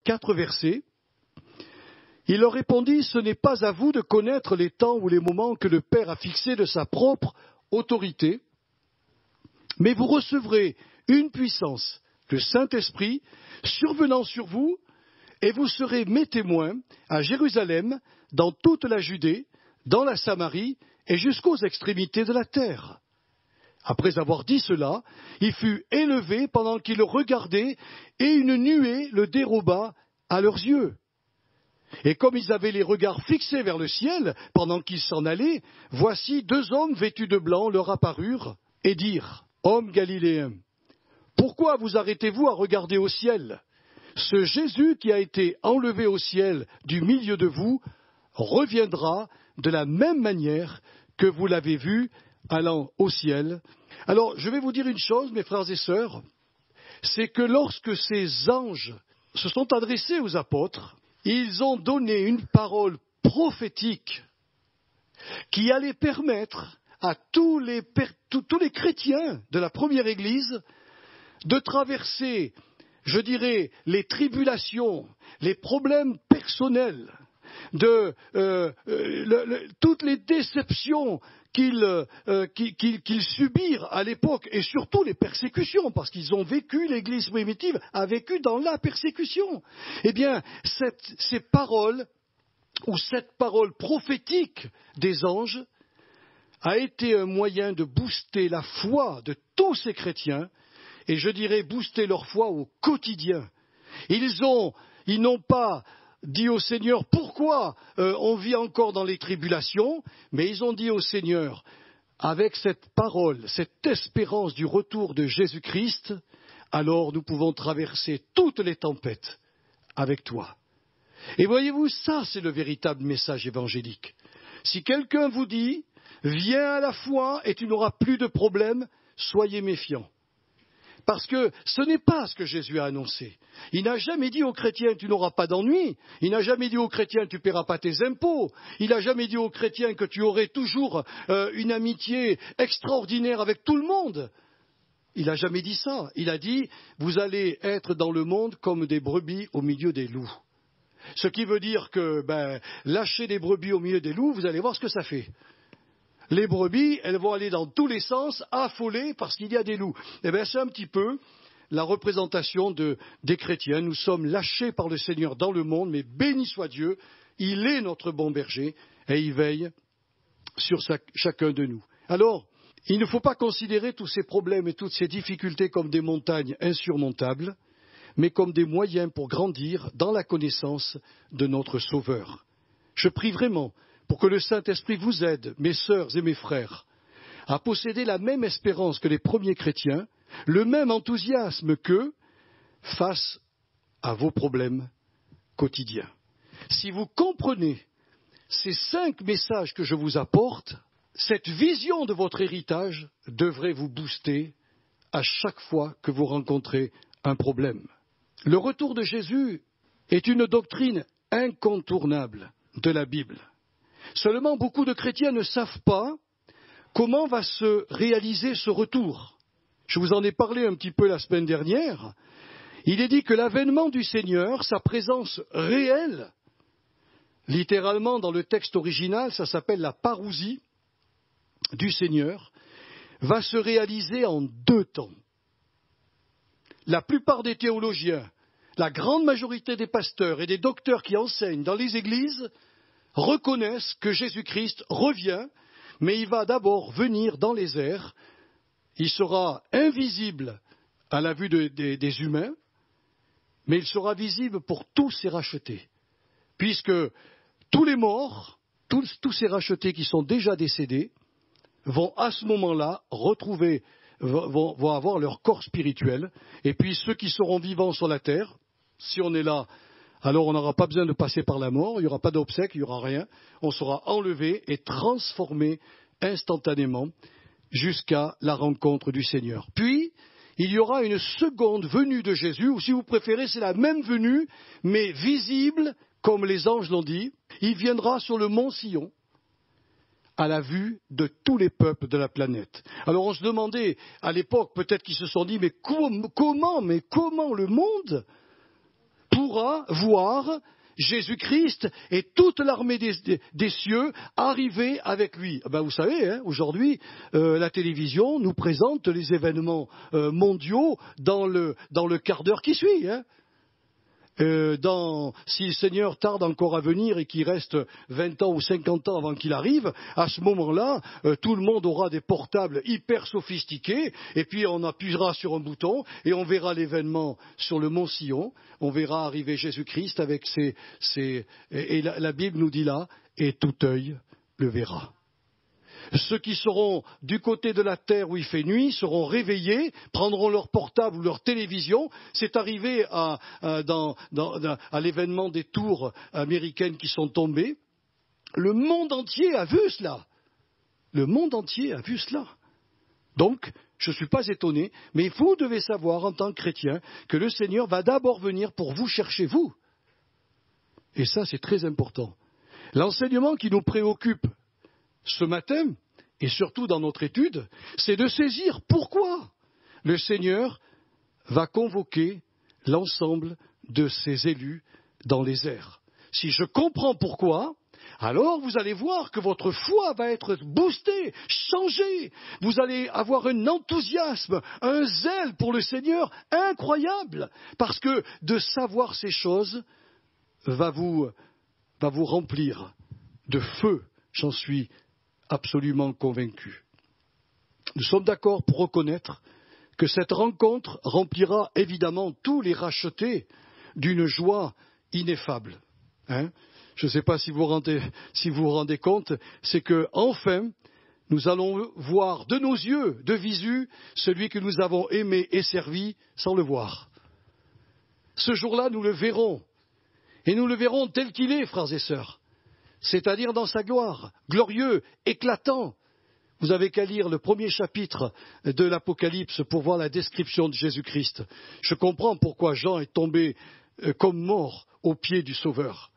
4 versets. Il leur répondit, « Ce n'est pas à vous de connaître les temps ou les moments que le Père a fixés de sa propre autorité, mais vous recevrez une puissance, le Saint-Esprit, survenant sur vous, et vous serez mes témoins à Jérusalem, dans toute la Judée, dans la Samarie et jusqu'aux extrémités de la terre. » Après avoir dit cela, il fut élevé pendant qu'ils le regardaient, et une nuée le déroba à leurs yeux. Et comme ils avaient les regards fixés vers le ciel, pendant qu'ils s'en allaient, voici 2 hommes vêtus de blanc leur apparurent et dirent, « Hommes galiléens, pourquoi vous arrêtez-vous à regarder au ciel ? Ce Jésus qui a été enlevé au ciel du milieu de vous reviendra de la même manière que vous l'avez vu allant au ciel. » Alors, je vais vous dire une chose, mes frères et sœurs, c'est que lorsque ces anges se sont adressés aux apôtres, ils ont donné une parole prophétique qui allait permettre à tous les chrétiens de la première Église de traverser, je dirais, les tribulations, les problèmes personnels, toutes les déceptions qu'ils subirent à l'époque, et surtout les persécutions, parce qu'ils ont vécu, l'Église primitive a vécu dans la persécution. Eh bien, ces paroles, ou cette parole prophétique des anges, a été un moyen de booster la foi de tous ces chrétiens, et je dirais booster leur foi au quotidien. Ils n'ont pas dit au Seigneur pourquoi on vit encore dans les tribulations, mais ils ont dit au Seigneur, avec cette parole, cette espérance du retour de Jésus-Christ, alors nous pouvons traverser toutes les tempêtes avec toi. Et voyez-vous, ça c'est le véritable message évangélique. Si quelqu'un vous dit, viens à la foi et tu n'auras plus de problème, soyez méfiants. Parce que ce n'est pas ce que Jésus a annoncé. Il n'a jamais dit aux chrétiens, tu n'auras pas d'ennui. Il n'a jamais dit aux chrétiens, tu ne paieras pas tes impôts. Il n'a jamais dit aux chrétiens que tu aurais toujours une amitié extraordinaire avec tout le monde. Il n'a jamais dit ça. Il a dit, vous allez être dans le monde comme des brebis au milieu des loups. Ce qui veut dire que, lâchez des brebis au milieu des loups, vous allez voir ce que ça fait. Les brebis, elles vont aller dans tous les sens, affolées parce qu'il y a des loups. Eh bien, c'est un petit peu la représentation des chrétiens. Nous sommes lâchés par le Seigneur dans le monde, mais béni soit Dieu, il est notre bon berger et il veille sur chacun de nous. Alors, il ne faut pas considérer tous ces problèmes et toutes ces difficultés comme des montagnes insurmontables, mais comme des moyens pour grandir dans la connaissance de notre Sauveur. Je prie vraiment pour que le Saint-Esprit vous aide, mes sœurs et mes frères, à posséder la même espérance que les premiers chrétiens, le même enthousiasme qu'eux, face à vos problèmes quotidiens. Si vous comprenez ces 5 messages que je vous apporte, cette vision de votre héritage devrait vous booster à chaque fois que vous rencontrez un problème. Le retour de Jésus est une doctrine incontournable de la Bible. Seulement, beaucoup de chrétiens ne savent pas comment va se réaliser ce retour. Je vous en ai parlé un petit peu la semaine dernière. Il est dit que l'avènement du Seigneur, sa présence réelle, littéralement dans le texte original, ça s'appelle la parousie du Seigneur, va se réaliser en 2 temps. La plupart des théologiens, la grande majorité des pasteurs et des docteurs qui enseignent dans les églises reconnaissent que Jésus-Christ revient, mais il va d'abord venir dans les airs. Il sera invisible à la vue des humains, mais il sera visible pour tous ces rachetés, puisque tous les morts, tous ces rachetés qui sont déjà décédés, vont à ce moment-là vont avoir leur corps spirituel, et puis ceux qui seront vivants sur la terre, si on est là, alors on n'aura pas besoin de passer par la mort, il n'y aura pas d'obsèques, il n'y aura rien. On sera enlevé et transformé instantanément jusqu'à la rencontre du Seigneur. Puis, il y aura une seconde venue de Jésus, ou si vous préférez, c'est la même venue, mais visible, comme les anges l'ont dit. Il viendra sur le mont Sion, à la vue de tous les peuples de la planète. Alors on se demandait, à l'époque, peut-être qu'ils se sont dit, mais comment le monde pourra voir Jésus-Christ et toute l'armée des cieux arriver avec lui. Ben vous savez, hein, aujourd'hui, la télévision nous présente les événements mondiaux dans le quart d'heure qui suit. Hein. Si le Seigneur tarde encore à venir et qu'il reste 20 ans ou 50 ans avant qu'il arrive, à ce moment-là, tout le monde aura des portables hyper sophistiqués, et puis on appuiera sur un bouton et on l'événement sur le mont Sion, on verra arriver Jésus-Christ avec et la Bible nous dit là, et tout œil le verra. Ceux qui seront du côté de la terre où il fait nuit seront réveillés, prendront leur portable ou leur télévision. C'est arrivé à l'événement des tours américaines qui sont tombées. Le monde entier a vu cela. Le monde entier a vu cela. Donc, je ne suis pas étonné, mais vous devez savoir en tant que chrétien que le Seigneur va d'abord venir pour vous chercher, vous. Et ça, c'est très important. L'enseignement qui nous préoccupe ce matin, et surtout dans notre étude, c'est de saisir pourquoi le Seigneur va convoquer l'ensemble de ses élus dans les airs. Si je comprends pourquoi, alors vous allez voir que votre foi va être boostée, changée. Vous allez avoir un enthousiasme, un zèle pour le Seigneur incroyable, parce que de savoir ces choses va vous remplir de feu, j'en suis absolument convaincu. Nous sommes d'accord pour reconnaître que cette rencontre remplira évidemment tous les rachetés d'une joie ineffable. Hein? Je ne sais pas si vous vous rendez compte, c'est que enfin nous allons voir de nos yeux, de visu, celui que nous avons aimé et servi sans le voir. Ce jour-là, nous le verrons. Et nous le verrons tel qu'il est, frères et sœurs. C'est-à-dire dans sa gloire, glorieux, éclatant. Vous avez qu'à lire le premier chapitre de l'Apocalypse pour voir la description de Jésus-Christ. Je comprends pourquoi Jean est tombé comme mort aux pieds du Sauveur.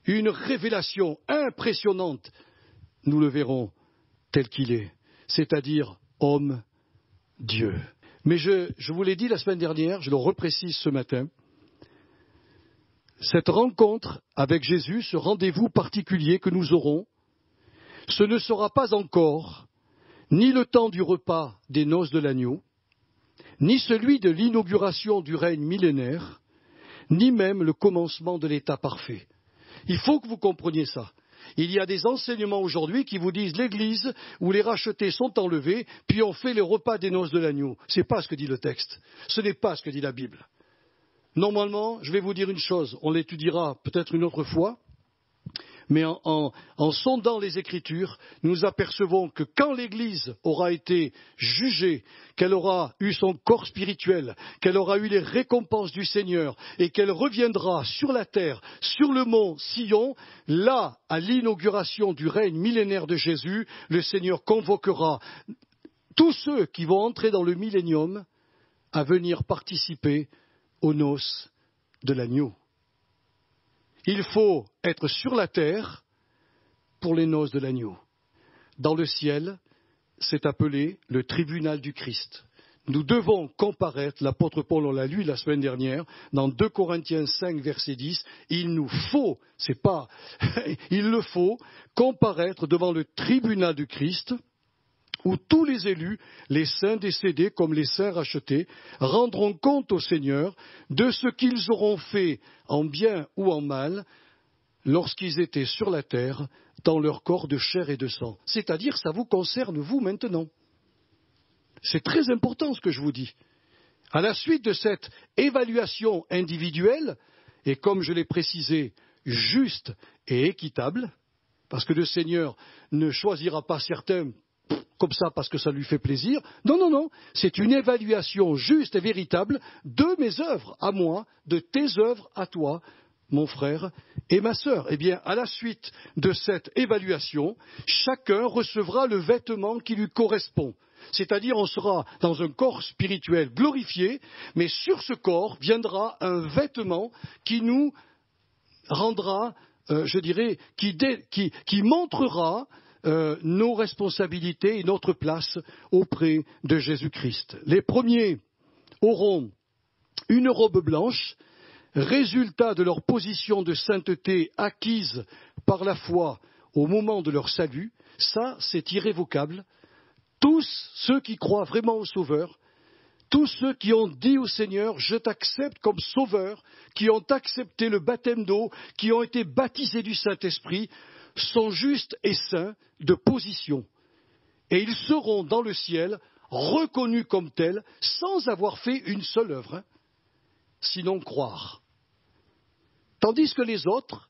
Une révélation impressionnante, nous le verrons tel qu'il est, c'est-à-dire homme, Dieu. Mais je vous l'ai dit la semaine dernière, je le reprécise ce matin, cette rencontre avec Jésus, ce rendez-vous particulier que nous aurons, ce ne sera pas encore ni le temps du repas des noces de l'agneau, ni celui de l'inauguration du règne millénaire, ni même le commencement de l'état parfait. Il faut que vous compreniez ça. Il y a des enseignements aujourd'hui qui vous disent l'Église où les rachetés sont enlevés, puis on fait le repas des noces de l'agneau. Ce n'est pas ce que dit le texte. Ce n'est pas ce que dit la Bible. Normalement, je vais vous dire une chose, on l'étudiera peut-être une autre fois, mais en sondant les Écritures, nous apercevons que quand l'Église aura été jugée, qu'elle aura eu son corps spirituel, qu'elle aura eu les récompenses du Seigneur et qu'elle reviendra sur la terre, sur le mont Sion, là, à l'inauguration du règne millénaire de Jésus, le Seigneur convoquera tous ceux qui vont entrer dans le millénium à venir participer aux noces de l'agneau. Il faut être sur la terre pour les noces de l'agneau. Dans le ciel, c'est appelé le tribunal du Christ. Nous devons comparaître, l'apôtre Paul, on l'a lu la semaine dernière, dans 2 Corinthiens 5, verset 10, il le faut comparaître devant le tribunal du Christ, où tous les élus, les saints décédés comme les saints rachetés, rendront compte au Seigneur de ce qu'ils auront fait en bien ou en mal lorsqu'ils étaient sur la terre dans leur corps de chair et de sang. C'est-à-dire, ça vous concerne vous maintenant. C'est très important ce que je vous dis. À la suite de cette évaluation individuelle, et comme je l'ai précisé, juste et équitable, parce que le Seigneur ne choisira pas certains comme ça parce que ça lui fait plaisir. Non, non, non, c'est une évaluation juste et véritable de mes œuvres à moi, de tes œuvres à toi, mon frère et ma sœur. Eh bien, à la suite de cette évaluation, chacun recevra le vêtement qui lui correspond. C'est-à-dire, on sera dans un corps spirituel glorifié, mais sur ce corps viendra un vêtement qui nous rendra, qui montrera nos responsabilités et notre place auprès de Jésus-Christ. Les premiers auront une robe blanche, résultat de leur position de sainteté acquise par la foi au moment de leur salut, ça c'est irrévocable. Tous ceux qui croient vraiment au Sauveur, tous ceux qui ont dit au Seigneur, je t'accepte comme Sauveur, qui ont accepté le baptême d'eau, qui ont été baptisés du Saint-Esprit, sont justes et saints de position. Et ils seront dans le ciel reconnus comme tels, sans avoir fait une seule œuvre, sinon croire. Tandis que les autres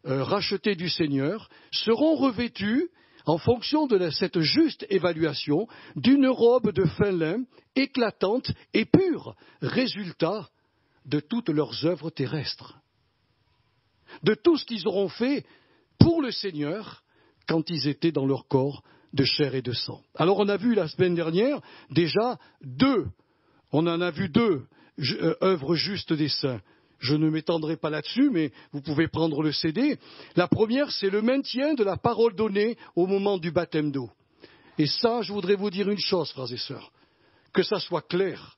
rachetés du Seigneur, seront revêtus, en fonction de cette juste évaluation, d'une robe de fin lin éclatante et pure, résultat de toutes leurs œuvres terrestres, de tout ce qu'ils auront fait pour le Seigneur quand ils étaient dans leur corps de chair et de sang. Alors on a vu la semaine dernière déjà deux œuvres justes des saints. Je ne m'étendrai pas là-dessus, mais vous pouvez prendre le CD. La première, c'est le maintien de la parole donnée au moment du baptême d'eau. Et ça, je voudrais vous dire une chose, frères et sœurs, que ça soit clair.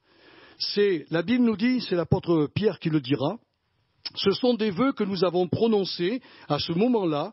La Bible nous dit, c'est l'apôtre Pierre qui le dira, ce sont des vœux que nous avons prononcés à ce moment-là,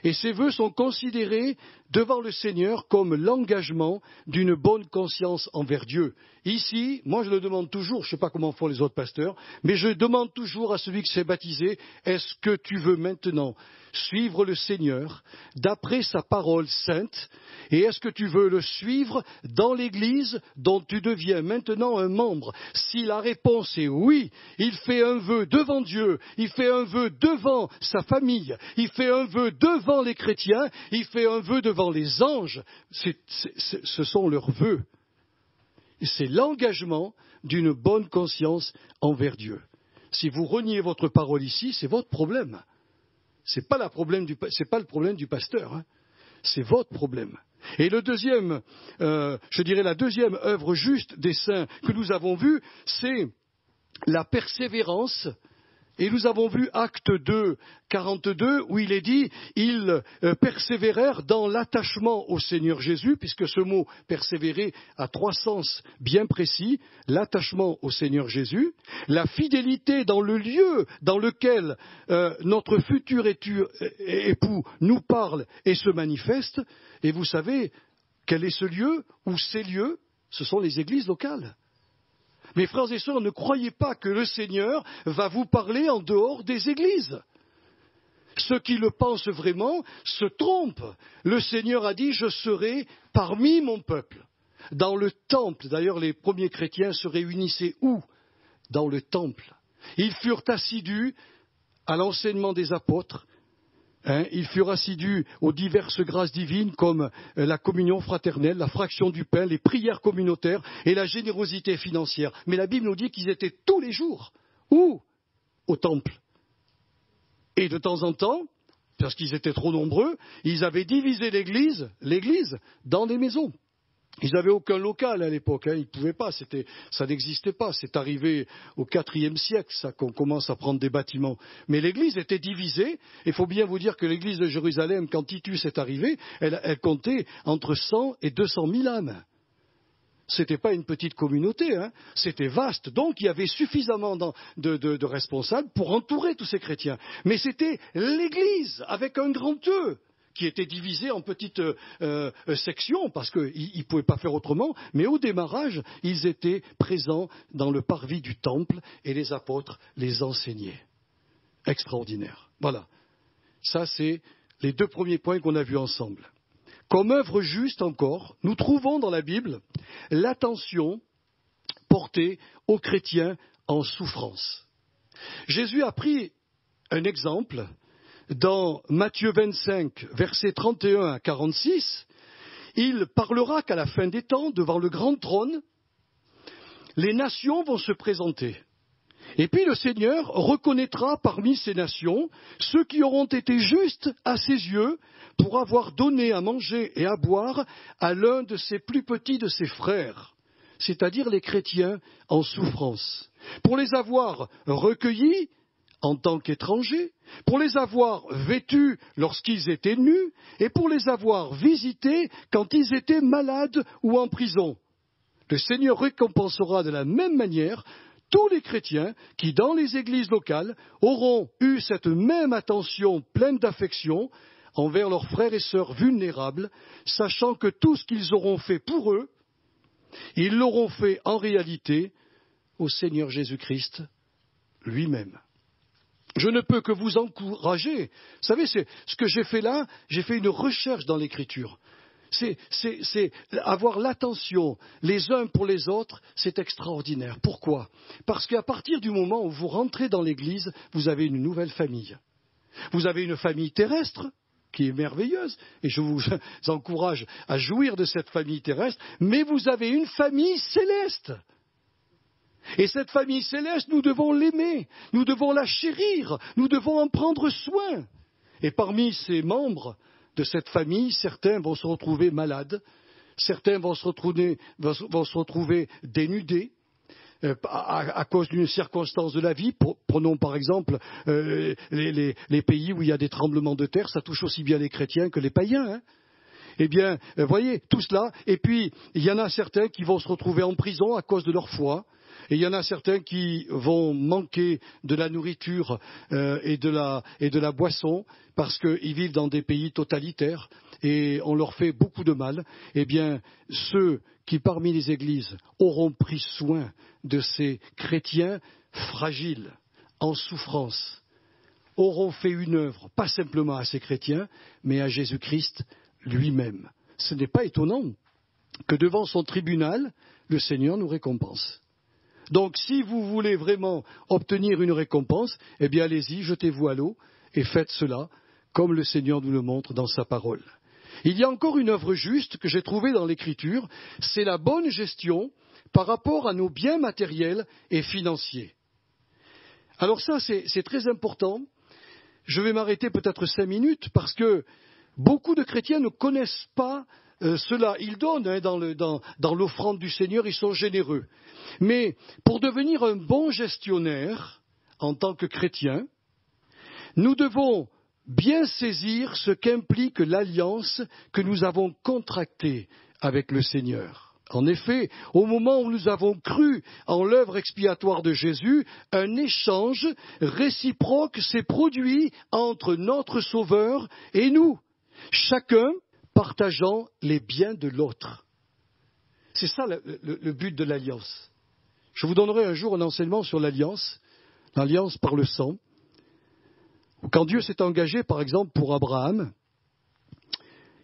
et ces vœux sont considérés devant le Seigneur comme l'engagement d'une bonne conscience envers Dieu. Ici, moi je le demande toujours, je ne sais pas comment font les autres pasteurs, mais je demande toujours à celui qui s'est baptisé, est-ce que tu veux maintenant suivre le Seigneur d'après sa parole sainte, et est-ce que tu veux le suivre dans l'Église dont tu deviens maintenant un membre? Si la réponse est oui, il fait un vœu devant Dieu, il fait un vœu devant sa famille, il fait un vœu devant les chrétiens, il fait un vœu devant les anges. Ce sont leurs vœux. C'est l'engagement d'une bonne conscience envers Dieu. Si vous reniez votre parole ici, c'est votre problème. C'est pas le problème du pasteur, hein. C'est votre problème. Et la deuxième œuvre juste des saints que nous avons vue, c'est la persévérance. Et nous avons vu Actes 2, 42, où il est dit, ils persévérèrent dans l'attachement au Seigneur Jésus, puisque ce mot persévérer a trois sens bien précis, l'attachement au Seigneur Jésus, la fidélité dans le lieu dans lequel notre futur époux nous parle et se manifeste, et vous savez quel est ce lieu ou ces lieux, ce sont les églises locales. Mes frères et sœurs, ne croyez pas que le Seigneur va vous parler en dehors des églises. Ceux qui le pensent vraiment se trompent. Le Seigneur a dit, je serai parmi mon peuple. Dans le temple, d'ailleurs les premiers chrétiens se réunissaient où? Dans le temple. Ils furent assidus à l'enseignement des apôtres. Ils furent assidus aux diverses grâces divines comme la communion fraternelle, la fraction du pain, les prières communautaires et la générosité financière. Mais la Bible nous dit qu'ils étaient tous les jours. Où? Au temple. Et de temps en temps, parce qu'ils étaient trop nombreux, ils avaient divisé l'église dans des maisons. Ils n'avaient aucun local à l'époque, ils ne pouvaient pas, ça n'existait pas. C'est arrivé au IVe siècle, ça, qu'on commence à prendre des bâtiments. Mais l'église était divisée. Il faut bien vous dire que l'église de Jérusalem, quand Titus est arrivé, elle comptait entre 100 et 200 000 âmes. Ce n'était pas une petite communauté, c'était vaste. Donc il y avait suffisamment de responsables pour entourer tous ces chrétiens. Mais c'était l'église avec un grand E, qui était divisé en petites sections, parce qu'ils ne pouvaient pas faire autrement, mais au démarrage, ils étaient présents dans le parvis du temple, et les apôtres les enseignaient. Extraordinaire. Voilà. Ça, c'est les deux premiers points qu'on a vus ensemble. Comme œuvre juste encore, nous trouvons dans la Bible l'attention portée aux chrétiens en souffrance. Jésus a pris un exemple. Dans Matthieu 25, versets 31 à 46, il parlera qu'à la fin des temps, devant le grand trône, les nations vont se présenter. Et puis le Seigneur reconnaîtra parmi ces nations ceux qui auront été justes à ses yeux pour avoir donné à manger et à boire à l'un de ses plus petits de ses frères, c'est-à-dire les chrétiens en souffrance, pour les avoir recueillis en tant qu'étrangers, pour les avoir vêtus lorsqu'ils étaient nus, et pour les avoir visités quand ils étaient malades ou en prison. Le Seigneur récompensera de la même manière tous les chrétiens qui, dans les églises locales, auront eu cette même attention pleine d'affection envers leurs frères et sœurs vulnérables, sachant que tout ce qu'ils auront fait pour eux, ils l'auront fait en réalité au Seigneur Jésus-Christ lui-même. Je ne peux que vous encourager. Vous savez, c'est ce que j'ai fait là, j'ai fait une recherche dans l'Écriture. C'est avoir l'attention les uns pour les autres, c'est extraordinaire. Pourquoi? Parce qu'à partir du moment où vous rentrez dans l'Église, vous avez une nouvelle famille. Vous avez une famille terrestre qui est merveilleuse, et je vous encourage à jouir de cette famille terrestre, mais vous avez une famille céleste. Et cette famille céleste, nous devons l'aimer, nous devons la chérir, nous devons en prendre soin. Et parmi ces membres de cette famille, certains vont se retrouver malades, certains vont se retrouver dénudés à cause d'une circonstance de la vie. Prenons par exemple les pays où il y a des tremblements de terre, ça touche aussi bien les chrétiens que les païens. Eh bien, voyez, tout cela. Et puis, il y en a certains qui vont se retrouver en prison à cause de leur foi. Et il y en a certains qui vont manquer de la nourriture et de la boisson parce qu'ils vivent dans des pays totalitaires et on leur fait beaucoup de mal. Eh bien, ceux qui parmi les églises auront pris soin de ces chrétiens fragiles, en souffrance, auront fait une œuvre, pas simplement à ces chrétiens, mais à Jésus-Christ lui-même. Ce n'est pas étonnant que devant son tribunal, le Seigneur nous récompense. Donc, si vous voulez vraiment obtenir une récompense, eh bien, allez-y, jetez-vous à l'eau et faites cela, comme le Seigneur nous le montre dans sa parole. Il y a encore une œuvre juste que j'ai trouvée dans l'Écriture, c'est la bonne gestion par rapport à nos biens matériels et financiers. Alors ça, c'est très important. Je vais m'arrêter peut-être 5 minutes parce que beaucoup de chrétiens ne connaissent pas cela. Ils donnent dans l'offrande du Seigneur, ils sont généreux. Mais pour devenir un bon gestionnaire en tant que chrétien, nous devons bien saisir ce qu'implique l'alliance que nous avons contractée avec le Seigneur. En effet, au moment où nous avons cru en l'œuvre expiatoire de Jésus, un échange réciproque s'est produit entre notre Sauveur et nous, chacun partageant les biens de l'autre. C'est ça le but de l'alliance. Je vous donnerai un jour un enseignement sur l'alliance par le sang. Quand Dieu s'est engagé, par exemple, pour Abraham,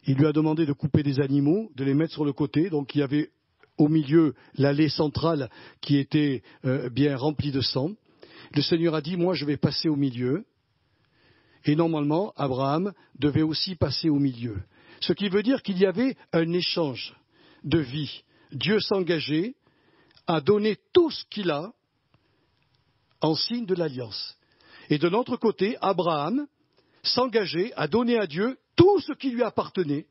il lui a demandé de couper des animaux, de les mettre sur le côté. Donc il y avait au milieu l'allée centrale qui était bien remplie de sang. Le Seigneur a dit, moi je vais passer au milieu. Et normalement, Abraham devait aussi passer au milieu. Ce qui veut dire qu'il y avait un échange de vie. Dieu s'engageait à donner tout ce qu'il a en signe de l'alliance. Et de l'autre côté, Abraham s'engageait à donner à Dieu tout ce qui lui appartenait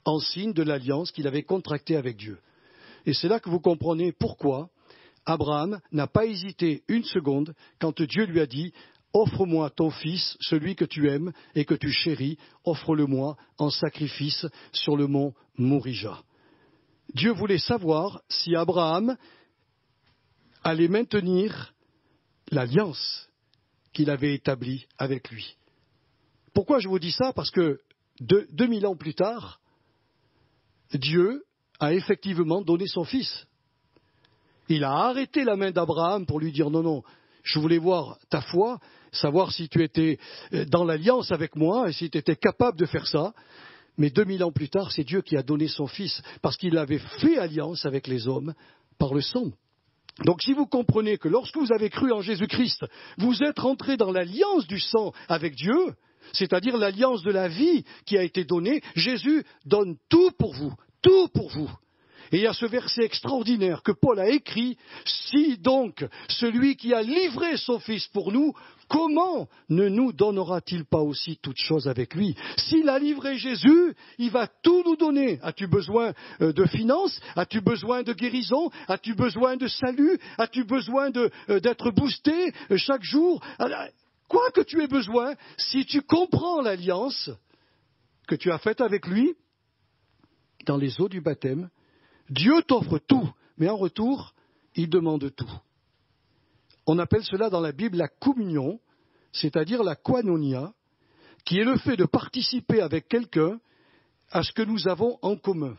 en signe de l'alliance qu'il avait contractée avec Dieu. Et c'est là que vous comprenez pourquoi Abraham n'a pas hésité une seconde quand Dieu lui a dit « Offre-moi ton fils, celui que tu aimes et que tu chéris, offre-le-moi en sacrifice sur le mont Morija. » Dieu voulait savoir si Abraham allait maintenir l'alliance qu'il avait établie avec lui. Pourquoi je vous dis ça? Parce que 2000 ans plus tard, Dieu a effectivement donné son fils. Il a arrêté la main d'Abraham pour lui dire non, non, je voulais voir ta foi, savoir si tu étais dans l'alliance avec moi et si tu étais capable de faire ça. Mais 2000 ans plus tard, c'est Dieu qui a donné son fils parce qu'il avait fait alliance avec les hommes par le sang. Donc si vous comprenez que lorsque vous avez cru en Jésus-Christ, vous êtes rentré dans l'alliance du sang avec Dieu, c'est-à-dire l'alliance de la vie qui a été donnée, Jésus donne tout pour vous, tout pour vous. Et il y a ce verset extraordinaire que Paul a écrit, « Si donc celui qui a livré son Fils pour nous, comment ne nous donnera-t-il pas aussi toutes choses avec lui ?» S'il a livré Jésus, il va tout nous donner. As-tu besoin de finances? As-tu besoin de guérison? As-tu besoin de salut? As-tu besoin d'être boosté chaque jour? Quoi que tu aies besoin, si tu comprends l'alliance que tu as faite avec lui, dans les eaux du baptême, Dieu t'offre tout, mais en retour, il demande tout. On appelle cela dans la Bible la communion, c'est-à-dire la koinonia, qui est le fait de participer avec quelqu'un à ce que nous avons en commun.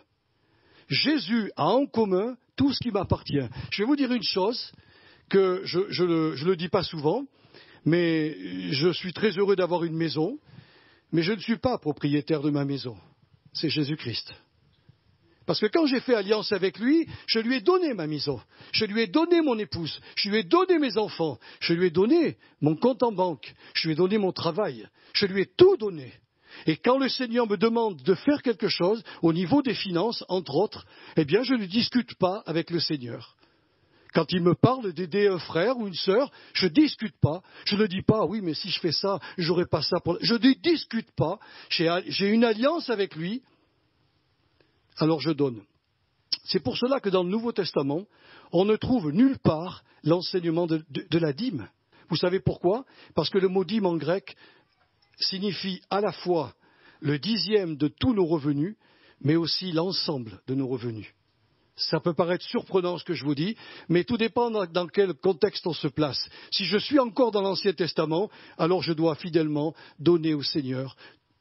Jésus a en commun tout ce qui m'appartient. Je vais vous dire une chose que je ne le dis pas souvent, mais je suis très heureux d'avoir une maison, mais je ne suis pas propriétaire de ma maison. C'est Jésus-Christ. Parce que quand j'ai fait alliance avec lui, je lui ai donné ma maison, je lui ai donné mon épouse, je lui ai donné mes enfants, je lui ai donné mon compte en banque, je lui ai donné mon travail, je lui ai tout donné. Et quand le Seigneur me demande de faire quelque chose, au niveau des finances, entre autres, eh bien je ne discute pas avec le Seigneur. Quand il me parle d'aider un frère ou une sœur, je ne discute pas. Je ne dis pas, oui, mais si je fais ça, j'aurai pas ça pour... Je ne discute pas. J'ai une alliance avec lui, alors je donne. C'est pour cela que dans le Nouveau Testament, on ne trouve nulle part l'enseignement de la dîme. Vous savez pourquoi? Parce que le mot dîme en grec signifie à la fois le 10e de tous nos revenus, mais aussi l'ensemble de nos revenus. Ça peut paraître surprenant ce que je vous dis, mais tout dépend dans quel contexte on se place. Si je suis encore dans l'Ancien Testament, alors je dois fidèlement donner au Seigneur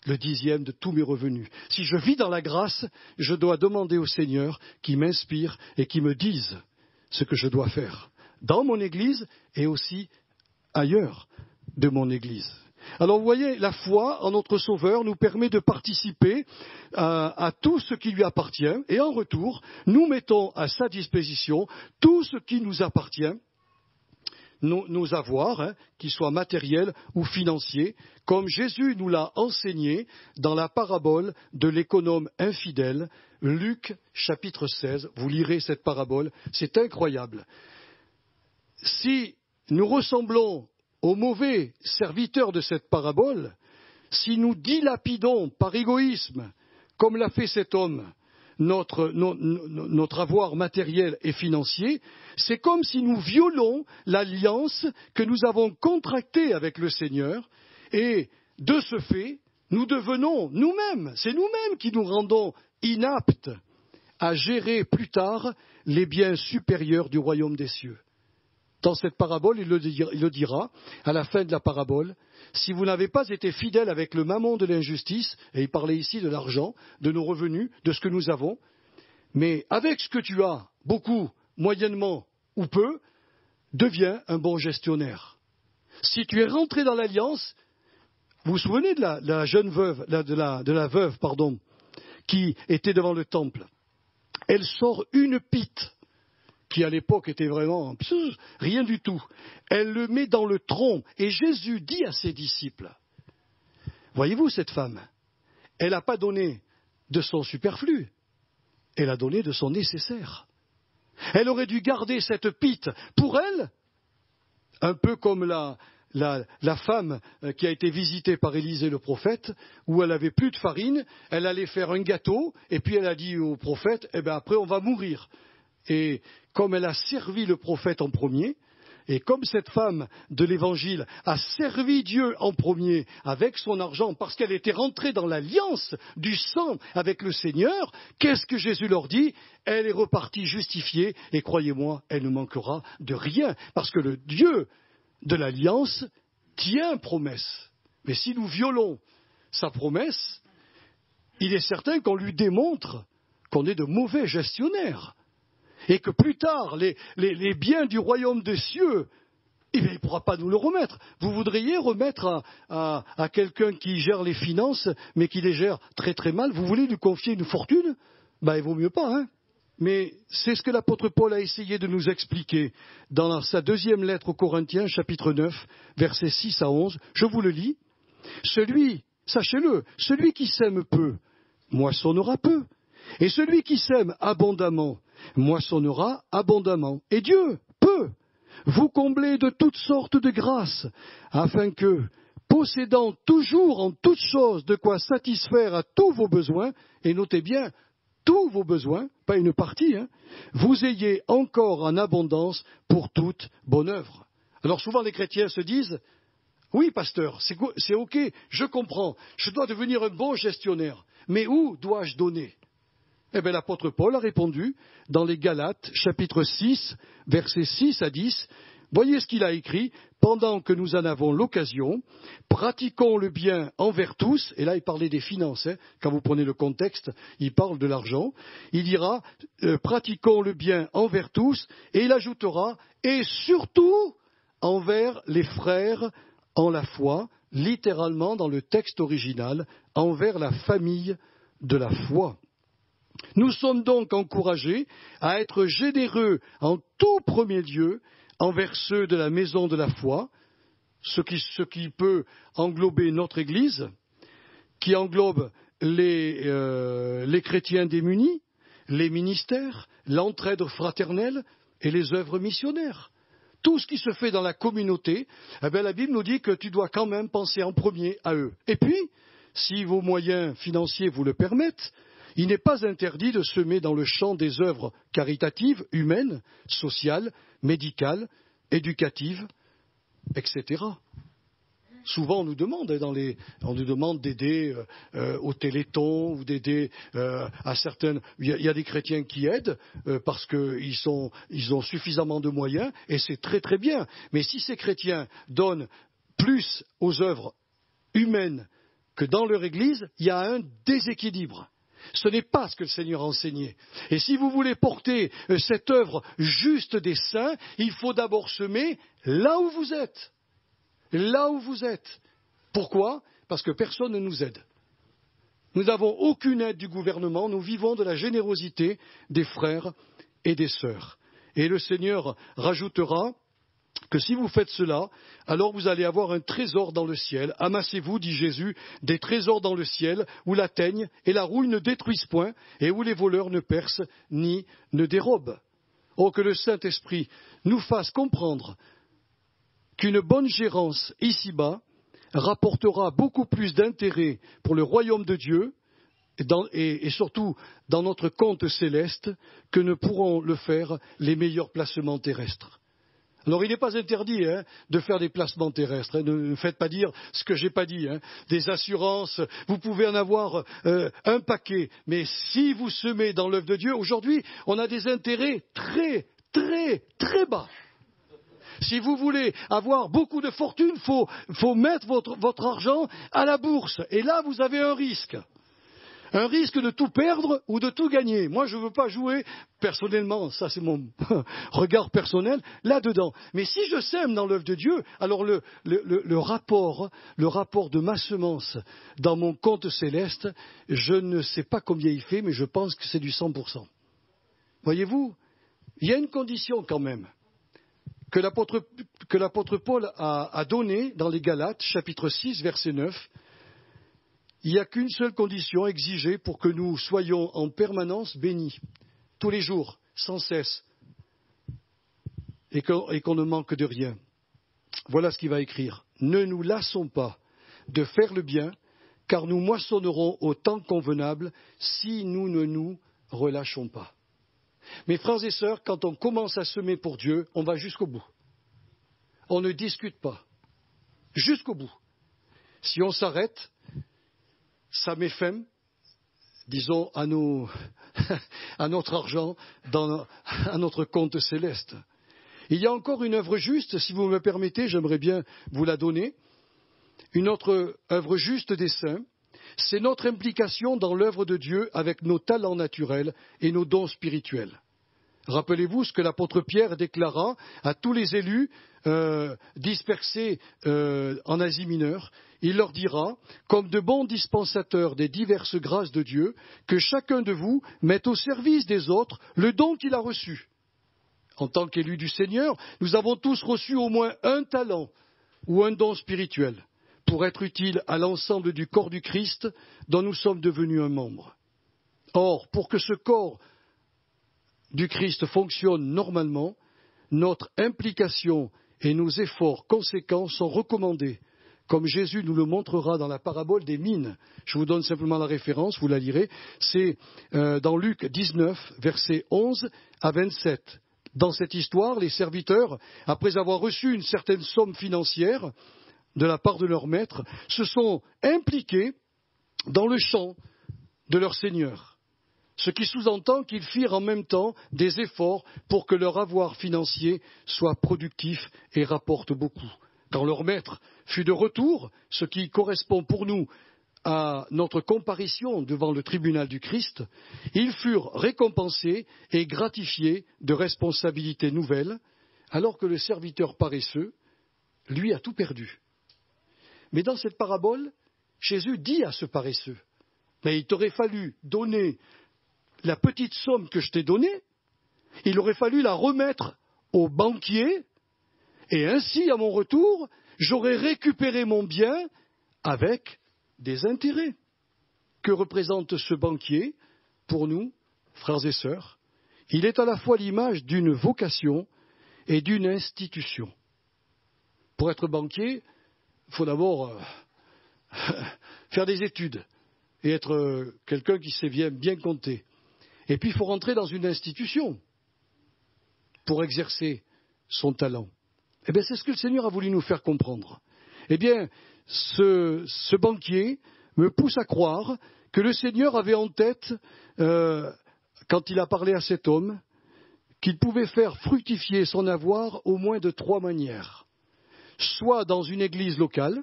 le 10e de tous mes revenus. Si je vis dans la grâce, je dois demander au Seigneur qu'il m'inspire et qu'il me dise ce que je dois faire, dans mon Église et aussi ailleurs de mon Église. Alors vous voyez, la foi en notre Sauveur nous permet de participer à tout ce qui lui appartient et en retour, nous mettons à sa disposition tout ce qui nous appartient, nos avoirs, qu'ils soient matériels ou financiers, comme Jésus nous l'a enseigné dans la parabole de l'économe infidèle, Luc chapitre 16. Vous lirez cette parabole, c'est incroyable. Si nous ressemblons aux mauvais serviteurs de cette parabole, si nous dilapidons par égoïsme, comme l'a fait cet homme, notre avoir matériel et financier, c'est comme si nous violons l'alliance que nous avons contractée avec le Seigneur, et de ce fait, nous devenons nous-mêmes, c'est nous-mêmes qui nous rendons inaptes à gérer plus tard les biens supérieurs du royaume des cieux. Dans cette parabole, il le dira, à la fin de la parabole, si vous n'avez pas été fidèle avec le mammon de l'injustice, et il parlait ici de l'argent, de nos revenus, de ce que nous avons, mais avec ce que tu as, beaucoup, moyennement ou peu, deviens un bon gestionnaire. Si tu es rentré dans l'alliance, vous vous souvenez de la jeune veuve, de la veuve, qui était devant le temple. Elle sort une pite, qui à l'époque était vraiment rien du tout. Elle le met dans le tronc. Et Jésus dit à ses disciples, voyez-vous cette femme, elle n'a pas donné de son superflu, elle a donné de son nécessaire. Elle aurait dû garder cette pite pour elle, un peu comme la femme qui a été visitée par Élisée le prophète, où elle avait plus de farine, elle allait faire un gâteau, et puis elle a dit au prophète, après on va mourir. Et comme elle a servi le prophète en premier, et comme cette femme de l'Évangile a servi Dieu en premier avec son argent, parce qu'elle était rentrée dans l'alliance du sang avec le Seigneur, qu'est-ce que Jésus leur dit? Elle est repartie justifiée, et croyez-moi, elle ne manquera de rien, parce que le Dieu de l'alliance tient promesse. Mais si nous violons sa promesse, il est certain qu'on lui démontre qu'on est de mauvais gestionnaires. Et que plus tard, les biens du royaume des cieux, il ne pourra pas nous le remettre. Vous voudriez remettre à quelqu'un qui gère les finances, mais qui les gère très très mal, vous voulez lui confier une fortune? Il vaut mieux pas, hein. Mais c'est ce que l'apôtre Paul a essayé de nous expliquer dans sa deuxième lettre aux Corinthiens, chapitre 9, versets 6 à 11. Je vous le lis. Sachez-le, celui qui sème peu, moissonnera peu. Et celui qui sème abondamment, moissonnera abondamment. Et Dieu peut vous combler de toutes sortes de grâces, afin que, possédant toujours en toutes choses de quoi satisfaire à tous vos besoins, et notez bien, tous vos besoins, pas une partie, vous ayez encore en abondance pour toute bonne œuvre. Alors souvent les chrétiens se disent, oui pasteur, c'est ok, je comprends, je dois devenir un bon gestionnaire, mais où dois-je donner? L'apôtre Paul a répondu dans les Galates, chapitre 6, versets 6 à 10, Voyez ce qu'il a écrit, pendant que nous en avons l'occasion, pratiquons le bien envers tous, et là il parlait des finances, quand vous prenez le contexte, il parle de l'argent, il dira, pratiquons le bien envers tous, et il ajoutera, et surtout envers les frères en la foi, littéralement dans le texte original, envers la famille de la foi. Nous sommes donc encouragés à être généreux en tout premier lieu envers ceux de la maison de la foi, ce qui peut englober notre Église, qui englobe les chrétiens démunis, les ministères, l'entraide fraternelle et les œuvres missionnaires. Tout ce qui se fait dans la communauté, la Bible nous dit que tu dois quand même penser en premier à eux. Et puis, si vos moyens financiers vous le permettent, il n'est pas interdit de semer dans le champ des œuvres caritatives, humaines, sociales, médicales, éducatives, etc. Souvent, on nous demande, d'aider au Téléthon ou d'aider à certaines. Il y a des chrétiens qui aident parce qu'ils ont suffisamment de moyens et c'est très très bien. Mais si ces chrétiens donnent plus aux œuvres humaines que dans leur Église, il y a un déséquilibre. Ce n'est pas ce que le Seigneur a enseigné. Et si vous voulez porter cette œuvre juste des saints, il faut d'abord semer là où vous êtes. Là où vous êtes. Pourquoi ? Parce que personne ne nous aide. Nous n'avons aucune aide du gouvernement, nous vivons de la générosité des frères et des sœurs. Et le Seigneur rajoutera que si vous faites cela, alors vous allez avoir un trésor dans le ciel. Amassez-vous, dit Jésus, des trésors dans le ciel, où la teigne et la rouille ne détruisent point, et où les voleurs ne percent ni ne dérobent. Oh, que le Saint-Esprit nous fasse comprendre qu'une bonne gérance ici-bas rapportera beaucoup plus d'intérêt pour le royaume de Dieu et surtout dans notre compte céleste que ne pourront le faire les meilleurs placements terrestres. Alors il n'est pas interdit de faire des placements terrestres, ne me faites pas dire ce que je n'ai pas dit, des assurances, vous pouvez en avoir un paquet, mais si vous semez dans l'œuvre de Dieu, aujourd'hui on a des intérêts très très très bas. Si vous voulez avoir beaucoup de fortune, il faut mettre votre argent à la bourse. Et là, vous avez un risque. Un risque de tout perdre ou de tout gagner. Moi, je ne veux pas jouer personnellement, ça c'est mon regard personnel, là-dedans. Mais si je sème dans l'œuvre de Dieu, alors le rapport de ma semence dans mon compte céleste, je ne sais pas combien il fait, mais je pense que c'est du 100%. Voyez-vous, il y a une condition quand même que l'apôtre Paul a donné dans les Galates, chapitre 6, verset 9. Il n'y a qu'une seule condition exigée pour que nous soyons en permanence bénis, tous les jours, sans cesse, et qu'on ne manque de rien. Voilà ce qu'il va écrire. Ne nous lassons pas de faire le bien, car nous moissonnerons au temps convenable si nous ne nous relâchons pas. Mes frères et sœurs, quand on commence à semer pour Dieu, on va jusqu'au bout. On ne discute pas. Jusqu'au bout. Si on s'arrête, ça met fin, disons, à notre argent, à notre compte céleste. Il y a encore une œuvre juste, si vous me permettez, j'aimerais bien vous la donner. Une autre œuvre juste des saints, c'est notre implication dans l'œuvre de Dieu avec nos talents naturels et nos dons spirituels. Rappelez-vous ce que l'apôtre Pierre déclara à tous les élus dispersés en Asie mineure. Il leur dira, comme de bons dispensateurs des diverses grâces de Dieu, que chacun de vous mette au service des autres le don qu'il a reçu. En tant qu'élus du Seigneur, nous avons tous reçu au moins un talent ou un don spirituel pour être utile à l'ensemble du corps du Christ dont nous sommes devenus un membre. Or, pour que ce corps du Christ fonctionne normalement, notre implication et nos efforts conséquents sont recommandés, comme Jésus nous le montrera dans la parabole des mines. Je vous donne simplement la référence, vous la lirez. C'est dans Luc 19, versets 11 à 27. Dans cette histoire, les serviteurs, après avoir reçu une certaine somme financière de la part de leur maître, se sont impliqués dans le champ de leur Seigneur. Ce qui sous-entend qu'ils firent en même temps des efforts pour que leur avoir financier soit productif et rapporte beaucoup. Quand leur maître fut de retour, ce qui correspond pour nous à notre comparution devant le tribunal du Christ, ils furent récompensés et gratifiés de responsabilités nouvelles, alors que le serviteur paresseux, lui, a tout perdu. Mais dans cette parabole, Jésus dit à ce paresseux, mais il t'aurait fallu donner la petite somme que je t'ai donnée, il aurait fallu la remettre au banquier, et ainsi, à mon retour, j'aurais récupéré mon bien avec des intérêts. Que représente ce banquier pour nous, frères et sœurs? Il est à la fois l'image d'une vocation et d'une institution. Pour être banquier, il faut d'abord faire des études et être quelqu'un qui sait bien compter. Et puis il faut rentrer dans une institution pour exercer son talent. Eh bien, c'est ce que le Seigneur a voulu nous faire comprendre. Eh bien, ce banquier me pousse à croire que le Seigneur avait en tête, quand il a parlé à cet homme, qu'il pouvait faire fructifier son avoir au moins de 3 manières. Soit dans une église locale,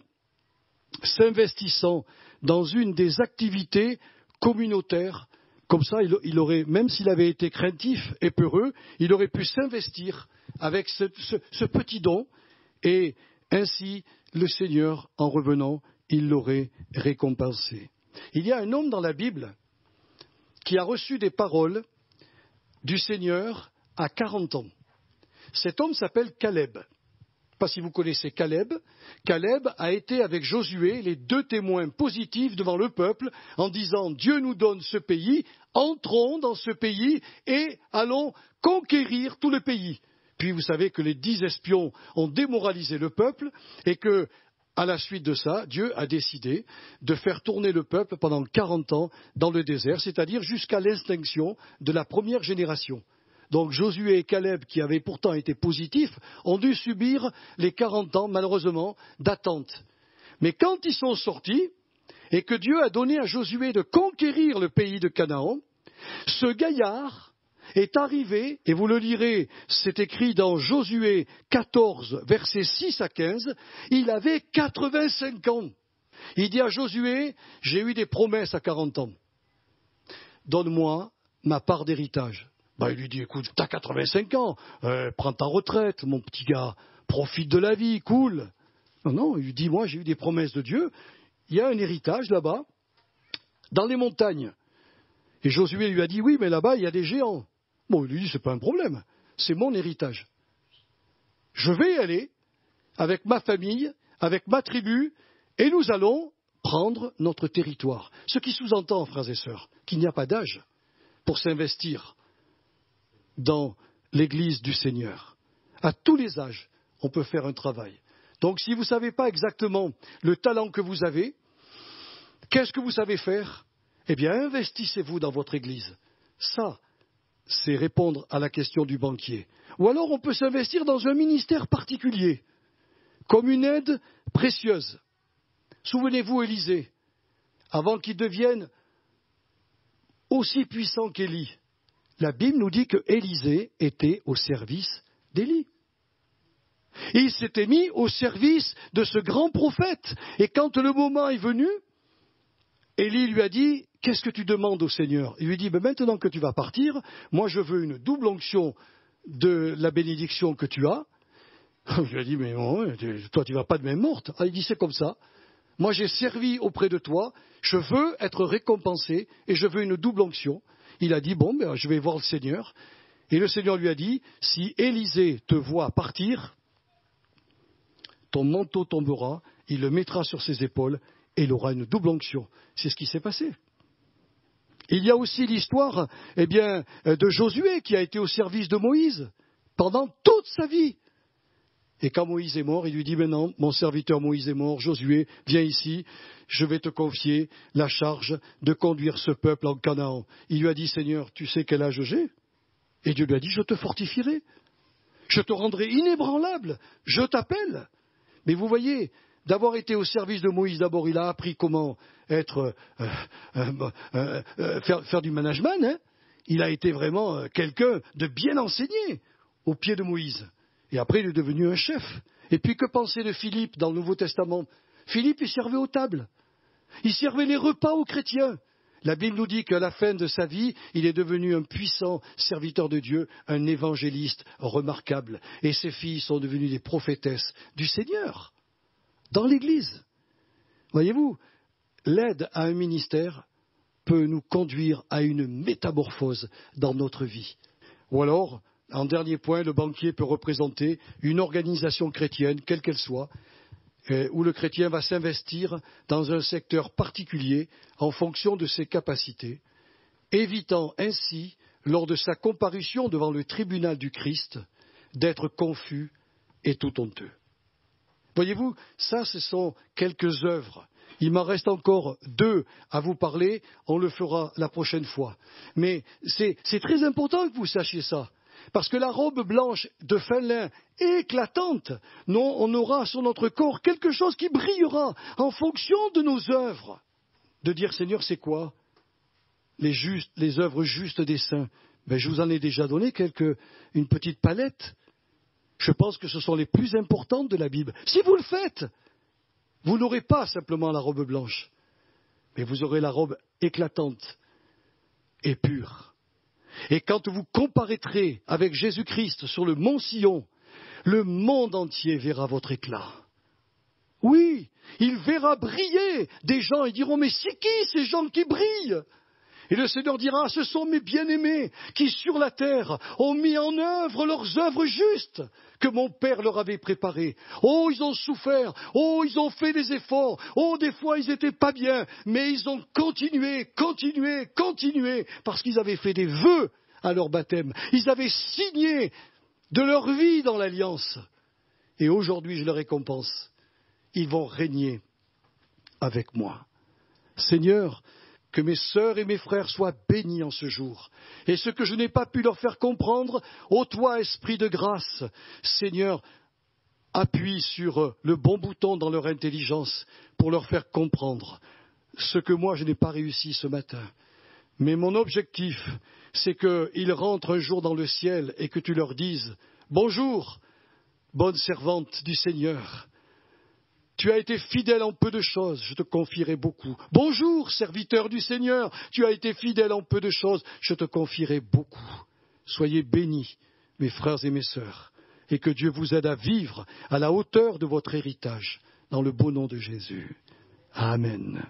s'investissant dans une des activités communautaires. Comme ça, il aurait, même s'il avait été craintif et peureux, il aurait pu s'investir avec ce petit don, et ainsi, le Seigneur, en revenant, il l'aurait récompensé. Il y a un homme dans la Bible qui a reçu des paroles du Seigneur à 40 ans. Cet homme s'appelle Caleb. Je ne sais pas si vous connaissez Caleb. Caleb a été avec Josué les 2 témoins positifs devant le peuple en disant « Dieu nous donne ce pays, entrons dans ce pays et allons conquérir tout le pays ». Puis vous savez que les 10 espions ont démoralisé le peuple et que, à la suite de ça, Dieu a décidé de faire tourner le peuple pendant 40 ans dans le désert, c'est-à-dire jusqu'à l'extinction de la première génération. Donc Josué et Caleb, qui avaient pourtant été positifs, ont dû subir les 40 ans, malheureusement, d'attente. Mais quand ils sont sortis, et que Dieu a donné à Josué de conquérir le pays de Canaan, ce gaillard est arrivé, et vous le lirez, c'est écrit dans Josué 14, versets 6 à 15, il avait 85 ans. Il dit à Josué, j'ai eu des promesses à 40 ans. Donne-moi ma part d'héritage. Il lui dit, écoute, t'as 85 ans, prends ta retraite, mon petit gars, profite de la vie, cool. Non, il lui dit, moi j'ai eu des promesses de Dieu, il y a un héritage là-bas, dans les montagnes. Et Josué lui a dit, oui, mais là-bas il y a des géants. Bon, il lui dit, c'est pas un problème, c'est mon héritage. Je vais y aller avec ma famille, avec ma tribu, et nous allons prendre notre territoire. Ce qui sous-entend, frères et sœurs, qu'il n'y a pas d'âge pour s'investir dans l'Église du Seigneur. À tous les âges, on peut faire un travail. Donc si vous ne savez pas exactement le talent que vous avez, qu'est-ce que vous savez faire? Eh bien, investissez-vous dans votre Église. Ça, c'est répondre à la question du banquier. Ou alors on peut s'investir dans un ministère particulier, comme une aide précieuse. Souvenez-vous Élisée, avant qu'il devienne aussi puissant qu'Élie, la Bible nous dit que Élisée était au service d'Élie. Il s'était mis au service de ce grand prophète. Et quand le moment est venu, Élie lui a dit, qu'est-ce que tu demandes au Seigneur? Il lui dit, maintenant que tu vas partir, moi je veux une double onction de la bénédiction que tu as. Il lui a dit, mais non, toi tu ne vas pas de main morte. Il dit, c'est comme ça. Moi j'ai servi auprès de toi, je veux être récompensé et je veux une double onction. Il a dit, je vais voir le Seigneur. Et le Seigneur lui a dit, si Élisée te voit partir, ton manteau tombera, il le mettra sur ses épaules et il aura une double onction. C'est ce qui s'est passé. Il y a aussi l'histoire de Josué qui a été au service de Moïse pendant toute sa vie. Et quand Moïse est mort, il lui dit, maintenant, mon serviteur Moïse est mort, Josué, viens ici, je vais te confier la charge de conduire ce peuple en Canaan. Il lui a dit, Seigneur, tu sais quel âge j'ai? Et Dieu lui a dit, je te fortifierai, je te rendrai inébranlable, je t'appelle. Mais vous voyez, d'avoir été au service de Moïse, d'abord il a appris comment faire du management. Hein. Il a été vraiment quelqu'un de bien enseigné au pied de Moïse. Et après il est devenu un chef. Et puis que penser de Philippe dans le Nouveau Testament? Philippe, il servait aux tables. Il servait les repas aux chrétiens. La Bible nous dit qu'à la fin de sa vie, il est devenu un puissant serviteur de Dieu, un évangéliste remarquable. Et ses filles sont devenues des prophétesses du Seigneur, dans l'Église. Voyez-vous, l'aide à un ministère peut nous conduire à une métamorphose dans notre vie. Ou alors, en dernier point, le banquier peut représenter une organisation chrétienne, quelle qu'elle soit, où le chrétien va s'investir dans un secteur particulier en fonction de ses capacités, évitant ainsi, lors de sa comparution devant le tribunal du Christ, d'être confus et tout honteux. Voyez-vous, ça, ce sont quelques œuvres. Il m'en reste encore 2 à vous parler, on le fera la prochaine fois. Mais c'est très important que vous sachiez ça. Parce que la robe blanche de fin lin éclatante, non, on aura sur notre corps quelque chose qui brillera en fonction de nos œuvres. De dire, Seigneur, c'est quoi les œuvres justes des saints? Je vous en ai déjà donné une petite palette. Je pense que ce sont les plus importantes de la Bible. Si vous le faites, vous n'aurez pas simplement la robe blanche, mais vous aurez la robe éclatante et pure. Et quand vous comparaîtrez avec Jésus-Christ sur le mont Sion, le monde entier verra votre éclat. Oui, il verra briller des gens, ils diront, mais c'est qui ces gens qui brillent? Et le Seigneur dira, ce sont mes bien-aimés qui sur la terre ont mis en œuvre leurs œuvres justes que mon Père leur avait préparées. Oh, ils ont souffert, oh, ils ont fait des efforts, oh, des fois ils n'étaient pas bien, mais ils ont continué, parce qu'ils avaient fait des vœux à leur baptême. Ils avaient signé de leur vie dans l'alliance. Et aujourd'hui, je les récompense. Ils vont régner avec moi. Seigneur, que mes sœurs et mes frères soient bénis en ce jour. Et ce que je n'ai pas pu leur faire comprendre, ô toi, Esprit de grâce, Seigneur, appuie sur le bon bouton dans leur intelligence pour leur faire comprendre ce que moi je n'ai pas réussi ce matin. Mais mon objectif, c'est qu'ils rentrent un jour dans le ciel et que tu leur dises « Bonjour, bonne servante du Seigneur ». Tu as été fidèle en peu de choses, je te confierai beaucoup. Bonjour, serviteur du Seigneur, tu as été fidèle en peu de choses, je te confierai beaucoup. Soyez bénis, mes frères et mes sœurs, et que Dieu vous aide à vivre à la hauteur de votre héritage, dans le beau nom de Jésus. Amen.